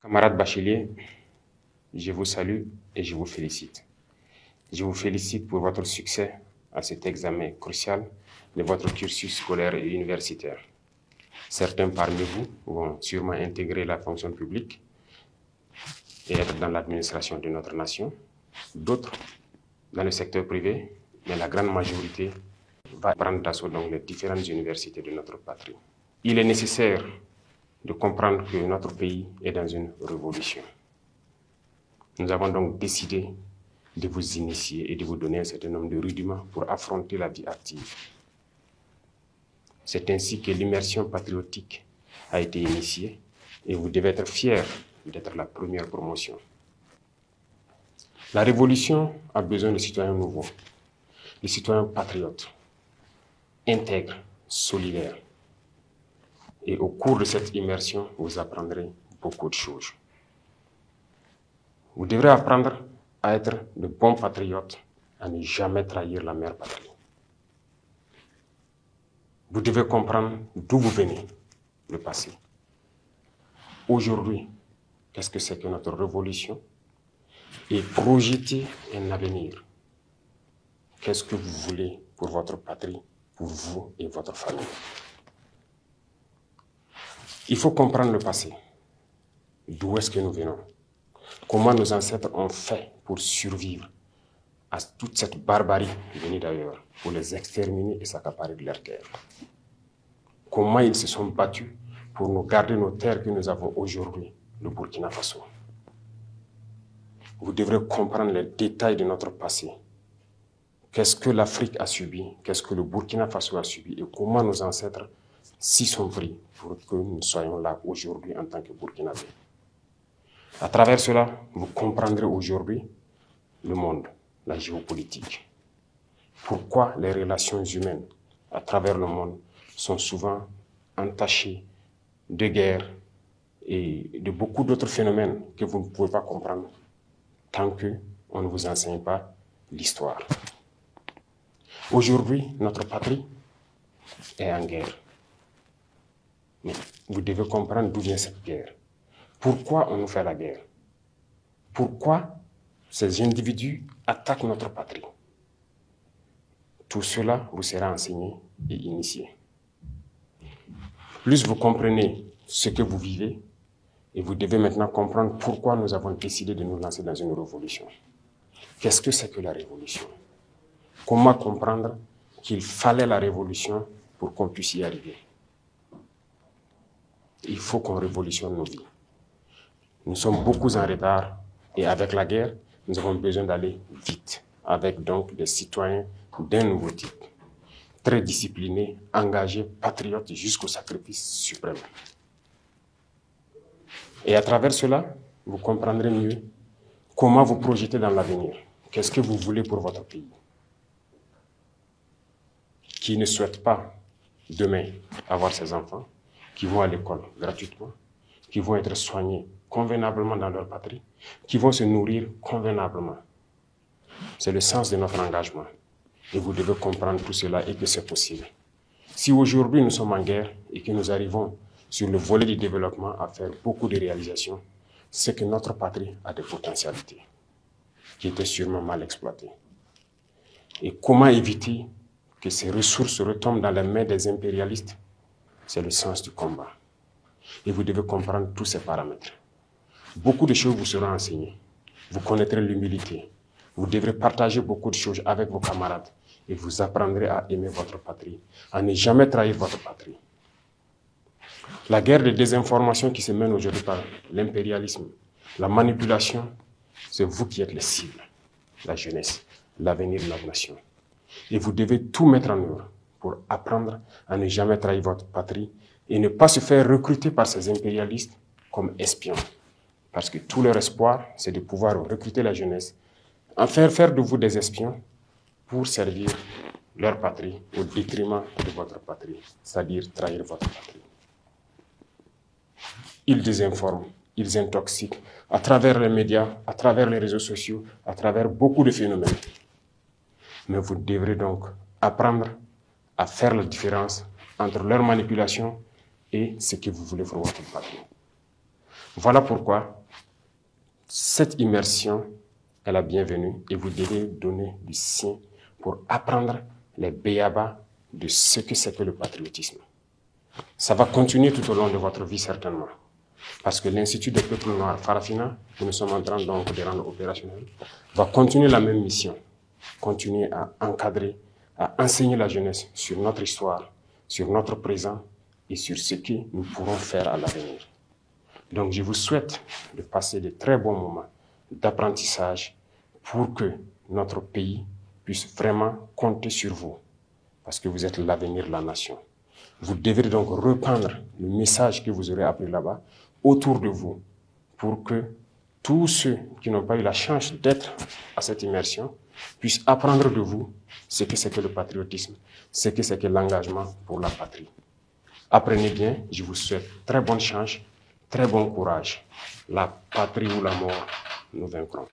Camarades bacheliers, je vous salue et je vous félicite. Je vous félicite pour votre succès à cet examen crucial de votre cursus scolaire et universitaire. Certains parmi vous vont sûrement intégrer la fonction publique et être dans l'administration de notre nation, d'autres dans le secteur privé, mais la grande majorité va prendre d'assaut donc les différentes universités de notre patrie. Il est nécessaire de comprendre que notre pays est dans une révolution. Nous avons donc décidé de vous initier et de vous donner un certain nombre de rudiments pour affronter la vie active. C'est ainsi que l'immersion patriotique a été initiée et vous devez être fiers d'être la première promotion. La révolution a besoin de citoyens nouveaux, de citoyens patriotes, intègres, solidaires. Et au cours de cette immersion, vous apprendrez beaucoup de choses. Vous devrez apprendre à être de bons patriotes, à ne jamais trahir la mère patrie. Vous devez comprendre d'où vous venez, le passé. Aujourd'hui, qu'est-ce que c'est que notre révolution? Et projeter un avenir. Qu'est-ce que vous voulez pour votre patrie, pour vous et votre famille? Il faut comprendre le passé. D'où est-ce que nous venons? Comment nos ancêtres ont fait pour survivre à toute cette barbarie venue d'ailleurs, pour les exterminer et s'accaparer de leurs terres? Comment ils se sont battus pour nous garder nos terres que nous avons aujourd'hui, le Burkina Faso? Vous devrez comprendre les détails de notre passé. Qu'est-ce que l'Afrique a subi? Qu'est-ce que le Burkina Faso a subi? Et comment nos ancêtres s'y sont pris pour que nous soyons là aujourd'hui en tant que Burkinabés? À travers cela, vous comprendrez aujourd'hui le monde, la géopolitique. Pourquoi les relations humaines à travers le monde sont souvent entachées de guerres et de beaucoup d'autres phénomènes que vous ne pouvez pas comprendre tant qu'on ne vous enseigne pas l'histoire. Aujourd'hui, notre patrie est en guerre. Mais vous devez comprendre d'où vient cette guerre. Pourquoi on nous fait la guerre? Pourquoi ces individus attaquent notre patrie? Tout cela vous sera enseigné et initié. Plus vous comprenez ce que vous vivez, et vous devez maintenant comprendre pourquoi nous avons décidé de nous lancer dans une révolution. Qu'est-ce que c'est que la révolution? Comment comprendre qu'il fallait la révolution pour qu'on puisse y arriver? Il faut qu'on révolutionne nos vies. Nous sommes beaucoup en retard et avec la guerre, nous avons besoin d'aller vite, avec donc des citoyens d'un nouveau type, très disciplinés, engagés, patriotes jusqu'au sacrifice suprême. Et à travers cela, vous comprendrez mieux comment vous projeter dans l'avenir. Qu'est-ce que vous voulez pour votre pays? Qui ne souhaite pas demain avoir ses enfants, qui vont à l'école gratuitement, qui vont être soignés convenablement dans leur patrie, qui vont se nourrir convenablement. C'est le sens de notre engagement. Et vous devez comprendre tout cela et que c'est possible. Si aujourd'hui nous sommes en guerre et que nous arrivons sur le volet du développement à faire beaucoup de réalisations, c'est que notre patrie a des potentialités qui étaient sûrement mal exploitées. Et comment éviter que ces ressources retombent dans les mains des impérialistes? C'est le sens du combat. Et vous devez comprendre tous ces paramètres. Beaucoup de choses vous seront enseignées. Vous connaîtrez l'humilité. Vous devrez partager beaucoup de choses avec vos camarades et vous apprendrez à aimer votre patrie, à ne jamais trahir votre patrie. La guerre de désinformation qui se mène aujourd'hui par l'impérialisme, la manipulation, c'est vous qui êtes les cibles, la jeunesse, l'avenir de la nation. Et vous devez tout mettre en œuvre pour apprendre à ne jamais trahir votre patrie et ne pas se faire recruter par ces impérialistes comme espions. Parce que tout leur espoir, c'est de pouvoir recruter la jeunesse, en faire de vous des espions pour servir leur patrie au détriment de votre patrie, c'est-à-dire trahir votre patrie. Ils désinforment, ils intoxiquent à travers les médias, à travers les réseaux sociaux, à travers beaucoup de phénomènes. Mais vous devrez donc apprendre à faire la différence entre leur manipulation et ce que vous voulez pour votre patrie. Voilà pourquoi cette immersion est la bienvenue et vous devez donner du sien pour apprendre les béabas de ce que c'est que le patriotisme. Ça va continuer tout au long de votre vie certainement. Parce que l'Institut des peuples noirs, Farafina, que nous sommes en train donc de rendre opérationnel, va continuer la même mission. Continuer à encadrer, à enseigner la jeunesse sur notre histoire, sur notre présent et sur ce que nous pourrons faire à l'avenir. Donc je vous souhaite de passer de très bons moments d'apprentissage pour que notre pays puisse vraiment compter sur vous, parce que vous êtes l'avenir de la nation. Vous devrez donc reprendre le message que vous aurez appris là-bas autour de vous pour que tous ceux qui n'ont pas eu la chance d'être à cette immersion puissent apprendre de vous ce que c'est que le patriotisme, ce que c'est que l'engagement pour la patrie. Apprenez bien, je vous souhaite très bonne chance, très bon courage. La patrie ou la mort, nous vaincrons.